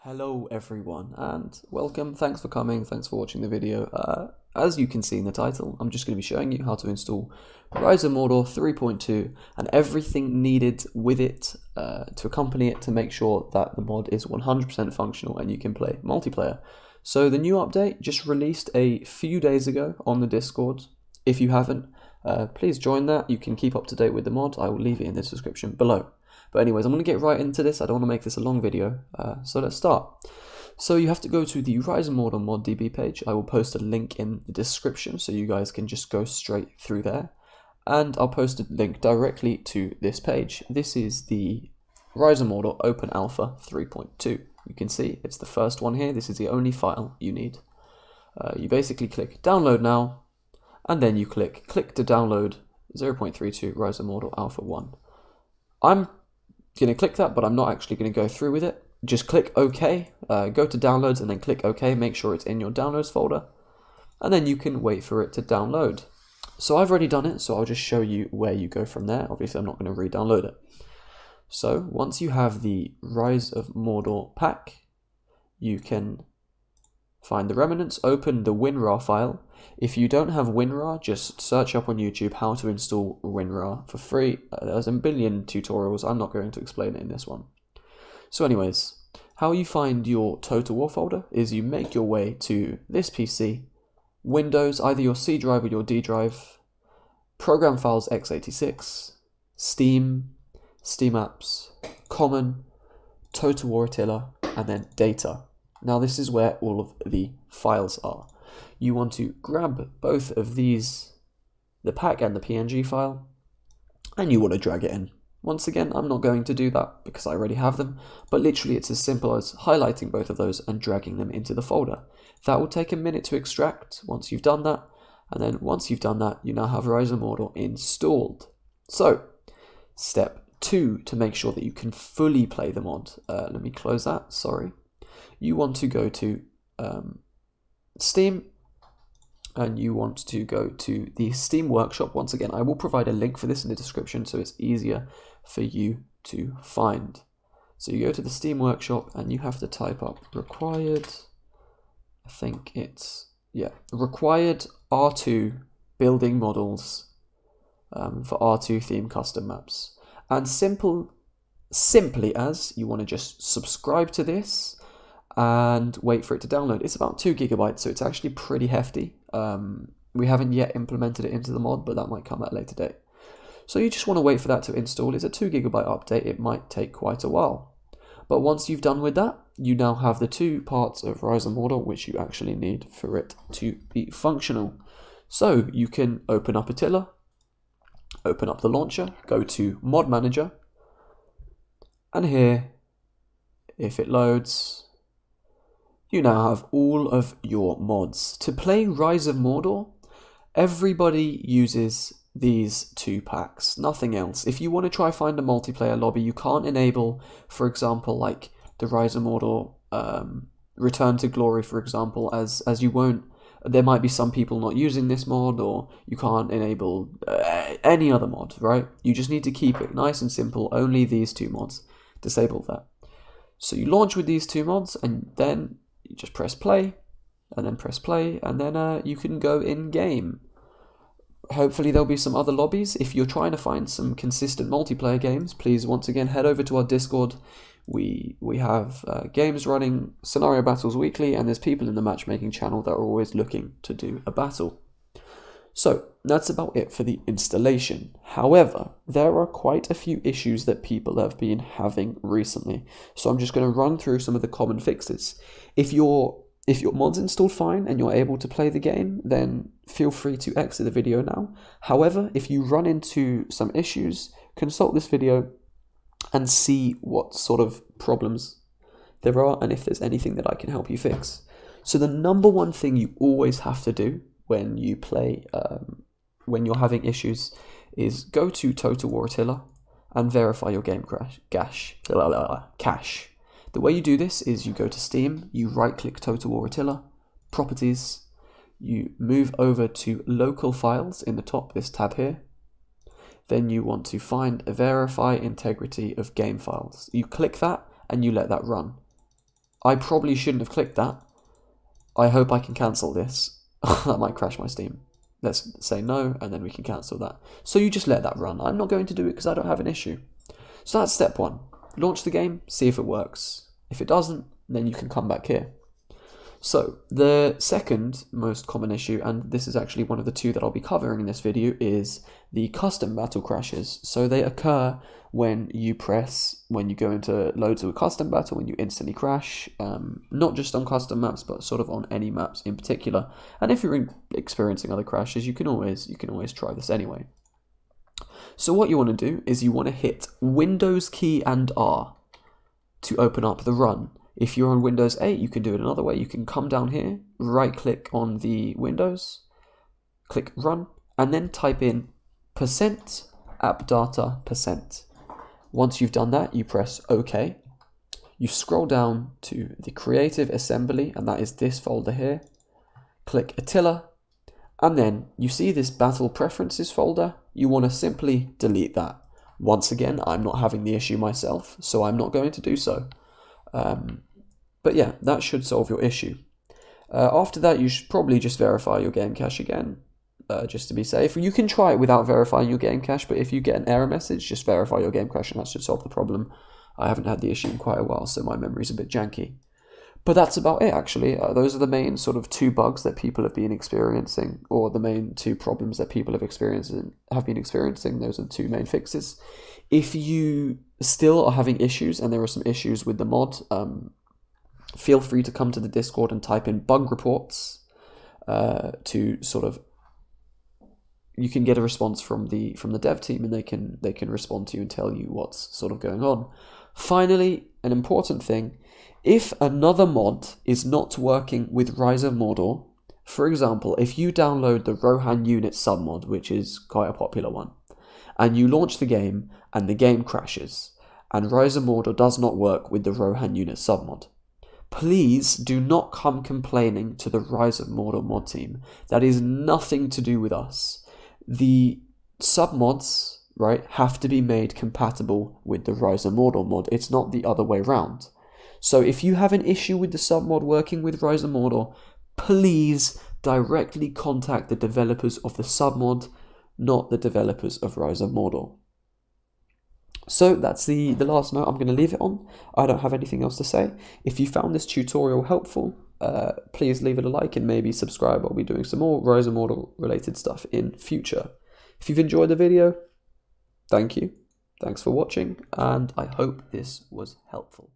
Hello everyone and welcome, thanks for coming, thanks for watching the video. As you can see in the title, I'm just going to be showing you how to install Rise of Mordor 3.2 and everything needed with it to accompany it to make sure that the mod is 100% functional and you can play multiplayer. So the new update just released a few days ago on the Discord. If you haven't, please join that. You can keep up to date with the mod. I will leave it in the description below. But anyways, I'm going to get right into this. I don't want to make this a long video, so let's start. So you have to go to the Rise of Mordor mod DB page. I will post a link in the description so you guys can just go straight through there. And I'll post a link directly to this page. This is the Rise of Mordor Open Alpha 3.2. You can see it's the first one here. This is the only file you need. You basically click download now, and then you click to download 0.32 Rise of Mordor Alpha 1. I'm going to click that, but I'm not actually going to go through with it. Just click OK, go to downloads and then click OK, make sure it's in your downloads folder, and then you can wait for it to download. So I've already done it, so I'll just show you where you go from there. Obviously I'm not going to re-download it. So once you have the Rise of Mordor pack, you can find the remnants, open the WinRAR file. If you don't have WinRAR, just search up on YouTube how to install WinRAR for free. There's a billion tutorials. I'm not going to explain it in this one. So anyways, how you find your Total War folder is you make your way to this PC, Windows, either your C drive or your D drive, Program Files x86, Steam, Steam Apps, Common, Total War Attila, and then Data. Now this is where all of the files are. You want to grab both of these, the pack and the PNG file, and you want to drag it in. Once again, I'm not going to do that because I already have them, but literally it's as simple as highlighting both of those and dragging them into the folder. That will take a minute to extract once you've done that, and then once you've done that, you now have Rise of Mordor installed. So, step 2 to make sure that you can fully play the mod. Let me close that, sorry. You want to go to Steam, and you want to go to the Steam Workshop. Once again, I will provide a link for this in the description so it's easier for you to find. So you go to the Steam Workshop and you have to type up required, I think it's, yeah, required R2 building models for R2 theme custom maps. And simply as you want to just subscribe to this and wait for it to download. It's about 2 GB, so it's actually pretty hefty. We haven't yet implemented it into the mod, but that might come at a later date. So you just want to wait for that to install. It's a 2 GB update. It might take quite a while. But once you've done with that, you now have the 2 parts of Rise of Mordor which you actually need for it to be functional. So you can open up Attila, open up the launcher, go to Mod Manager, and here, if it loads, you now have all of your mods. To play Rise of Mordor, everybody uses these 2 packs, nothing else. If you want to try find a multiplayer lobby, you can't enable, for example, like the Rise of Mordor Return to Glory, for example, as you won't, there might be some people not using this mod, or you can't enable any other mod, right? You just need to keep it nice and simple, only these 2 mods. Disable that. So you launch with these 2 mods, and then you just press play, and then press play, and then you can go in game. Hopefully there'll be some other lobbies. If you're trying to find some consistent multiplayer games, please once again head over to our Discord. We have games running, scenario battles weekly, and there's people in the matchmaking channel that are always looking to do a battle. So that's about it for the installation. However, there are quite a few issues that people have been having recently. So I'm just going to run through some of the common fixes. If your mod's installed fine and you're able to play the game, then feel free to exit the video now. However, if you run into some issues, consult this video and see what sort of problems there are and if there's anything that I can help you fix. So the number one thing you always have to do when you play, when you're having issues, is go to Total War Attila and verify your game cache. The way you do this is you go to Steam, you right-click Total War Attila, Properties, you move over to Local Files in the top, this tab here. Then you want to find Verify Integrity of Game Files. You click that and you let that run. I probably shouldn't have clicked that. I hope I can cancel this. That might crash my Steam. Let's say no, and then we can cancel that. So you just let that run. I'm not going to do it because I don't have an issue. So that's step one. Launch the game, see if it works. If it doesn't, then you can come back here. So the second most common issue, and this is actually one of the two that I'll be covering in this video, is the custom battle crashes. So they occur when you go into loads of a custom battle, when you instantly crash, not just on custom maps, but sort of on any maps in particular. And if you're experiencing other crashes, you can always try this anyway. So what you want to do is you want to hit Windows key and R to open up the run. If you're on Windows 8, you can do it another way. You can come down here, right-click on the Windows, click Run, and then type in %appdata%. Once you've done that, you press OK. You scroll down to the Creative Assembly, and that is this folder here. Click Attila, and then you see this Battle Preferences folder. You want to simply delete that. Once again, I'm not having the issue myself, so I'm not going to do so. But yeah, that should solve your issue. After that, you should probably just verify your game cache again, just to be safe. You can try it without verifying your game cache, but if you get an error message, just verify your game cache and that should solve the problem. I haven't had the issue in quite a while, so my memory's a bit janky. But that's about it, actually. Those are the main sort of two bugs that people have been experiencing, or the main two problems that people have been experiencing. Those are the two main fixes. If you still are having issues, and there are some issues with the mod, feel free to come to the Discord and type in bug reports to sort of, you can get a response from the dev team, and they can respond to you and tell you what's sort of going on. Finally, an important thing, if another mod is not working with Rise of Mordor, for example, if you download the Rohan Unit submod, which is quite a popular one, and you launch the game and the game crashes, and Rise of Mordor does not work with the Rohan Unit submod, please do not come complaining to the Rise of Mordor mod team. That is nothing to do with us. The submods, right, have to be made compatible with the Rise of Mordor mod. It's not the other way around. So if you have an issue with the submod working with Rise of Mordor, please directly contact the developers of the submod, not the developers of Rise of Mordor. So that's the last note I'm going to leave it on. I don't have anything else to say. If you found this tutorial helpful, please leave it a like and maybe subscribe. I'll be doing some more Rise of Mordor related stuff in future. If you've enjoyed the video, thank you. Thanks for watching, and I hope this was helpful.